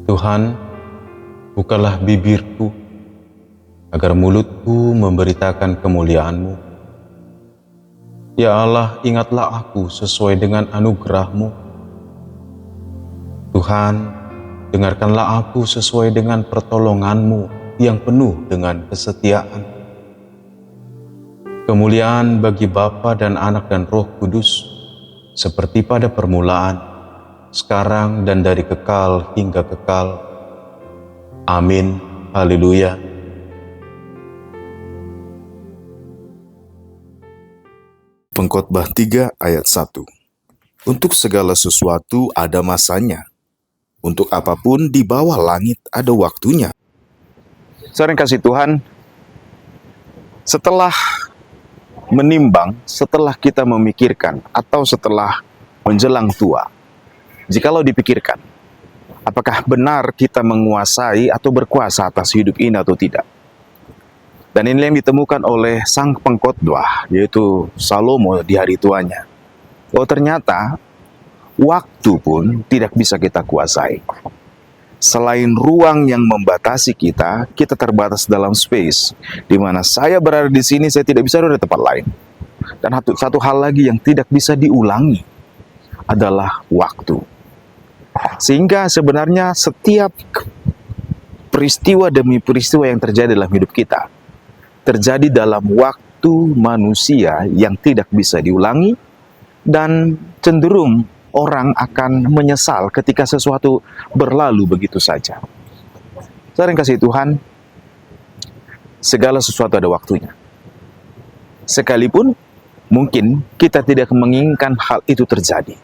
Tuhan, bukalah bibirku, agar mulutku memberitakan kemuliaan-Mu. Ya Allah, ingatlah aku sesuai dengan anugerah-Mu. Tuhan, dengarkanlah aku sesuai dengan pertolongan-Mu yang penuh dengan kesetiaan. Kemuliaan bagi Bapa dan Anak dan Roh Kudus, seperti pada permulaan, sekarang dan dari kekal hingga kekal. Amin. Haleluya. Pengkhotbah 3 ayat 1. Untuk segala sesuatu ada masanya. Untuk apapun di bawah langit ada waktunya. Saudara yang kasih Tuhan, setelah menimbang, setelah kita memikirkan, atau setelah menjelang tua, jikalau dipikirkan, apakah benar kita menguasai atau berkuasa atas hidup ini atau tidak? Dan ini yang ditemukan oleh sang pengkhotbah, yaitu Salomo di hari tuanya. Oh, ternyata waktu pun tidak bisa kita kuasai. Selain ruang yang membatasi kita, kita terbatas dalam space, di mana saya berada di sini, saya tidak bisa berada di tempat lain. Dan satu hal lagi yang tidak bisa diulangi adalah waktu. Sehingga sebenarnya setiap peristiwa demi peristiwa yang terjadi dalam hidup kita terjadi dalam waktu manusia yang tidak bisa diulangi, dan cenderung orang akan menyesal ketika sesuatu berlalu begitu saja. Saudara yang kasih Tuhan, segala sesuatu ada waktunya. Sekalipun mungkin kita tidak menginginkan hal itu terjadi.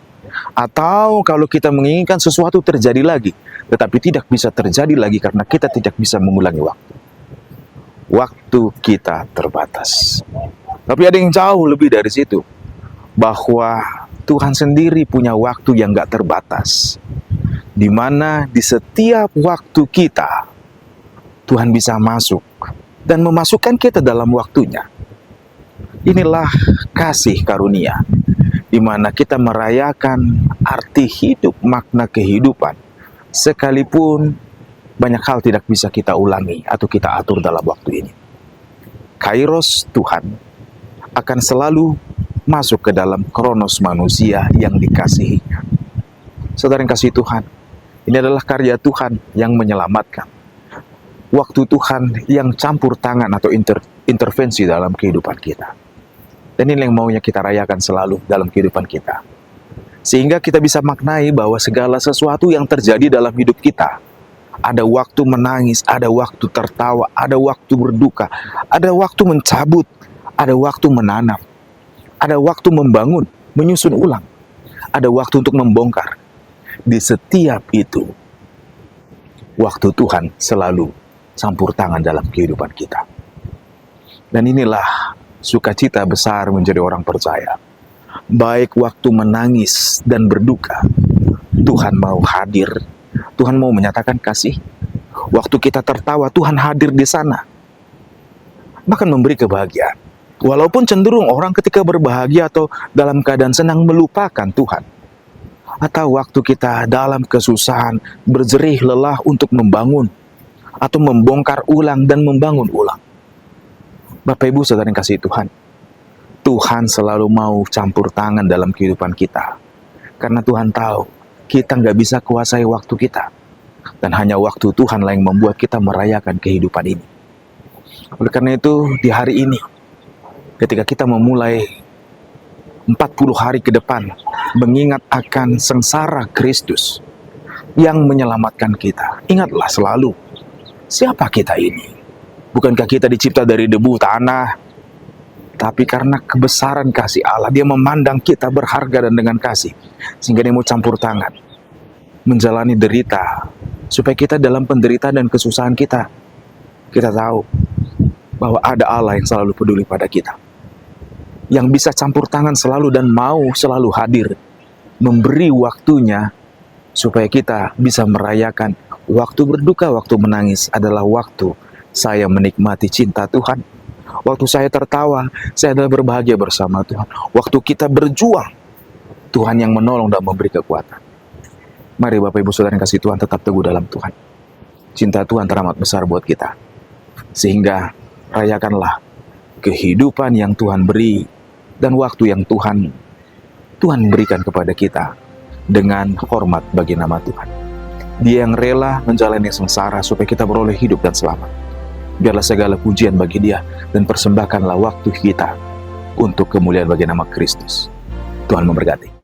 Atau kalau kita menginginkan sesuatu terjadi lagi, tetapi tidak bisa terjadi lagi karena kita tidak bisa mengulangi waktu. Waktu kita terbatas. Tapi ada yang jauh lebih dari situ, bahwa Tuhan sendiri punya waktu yang gak terbatas, di mana di setiap waktu kita, Tuhan bisa masuk dan memasukkan kita dalam waktunya. Inilah kasih karunia, di mana kita merayakan arti hidup, makna kehidupan, sekalipun banyak hal tidak bisa kita ulangi atau kita atur dalam waktu ini. Kairos Tuhan akan selalu masuk ke dalam kronos manusia yang dikasihinya. Saudara yang kasih Tuhan, ini adalah karya Tuhan yang menyelamatkan. Waktu Tuhan yang campur tangan atau intervensi dalam kehidupan kita. Dan ini yang maunya kita rayakan selalu dalam kehidupan kita. Sehingga kita bisa maknai bahwa segala sesuatu yang terjadi dalam hidup kita, ada waktu menangis, ada waktu tertawa, ada waktu berduka, ada waktu mencabut, ada waktu menanam, ada waktu membangun, menyusun ulang, ada waktu untuk membongkar. Di setiap itu, waktu Tuhan selalu campur tangan dalam kehidupan kita. Dan inilah sukacita besar menjadi orang percaya. Baik waktu menangis dan berduka, Tuhan mau hadir, Tuhan mau menyatakan kasih. Waktu kita tertawa, Tuhan hadir di sana, bahkan memberi kebahagiaan. Walaupun cenderung orang ketika berbahagia atau dalam keadaan senang melupakan Tuhan. Atau waktu kita dalam kesusahan, berjerih lelah untuk membangun, atau membongkar ulang dan membangun ulang. Bapak Ibu Saudara yang kasih Tuhan, Tuhan selalu mau campur tangan dalam kehidupan kita. Karena Tuhan tahu, kita nggak bisa kuasai waktu kita. Dan hanya waktu Tuhanlah yang membuat kita merayakan kehidupan ini. Oleh karena itu, di hari ini, ketika kita memulai 40 hari ke depan, mengingat akan sengsara Kristus yang menyelamatkan kita, ingatlah selalu, siapa kita ini? Bukankah kita dicipta dari debu tanah? Tapi karena kebesaran kasih Allah, Dia memandang kita berharga dan dengan kasih, sehingga Dia mau campur tangan, menjalani derita, supaya kita dalam penderitaan dan kesusahan kita tahu bahwa ada Allah yang selalu peduli pada kita, yang bisa campur tangan selalu dan mau selalu hadir, memberi waktunya, supaya kita bisa merayakan waktu berduka, waktu menangis adalah waktu saya menikmati cinta Tuhan. Waktu saya tertawa, saya adalah berbahagia bersama Tuhan. Waktu kita berjuang, Tuhan yang menolong dan memberi kekuatan. Mari Bapak Ibu Saudara yang kasih Tuhan, tetap teguh dalam Tuhan. Cinta Tuhan teramat besar buat kita. Sehingga rayakanlah kehidupan yang Tuhan beri dan waktu yang Tuhan berikan kepada kita dengan hormat bagi nama Tuhan. Dia yang rela menjalani sengsara supaya kita beroleh hidup dan selamat. Biarlah segala pujian bagi Dia dan persembahkanlah waktu kita untuk kemuliaan bagi nama Kristus. Tuhan memberkati.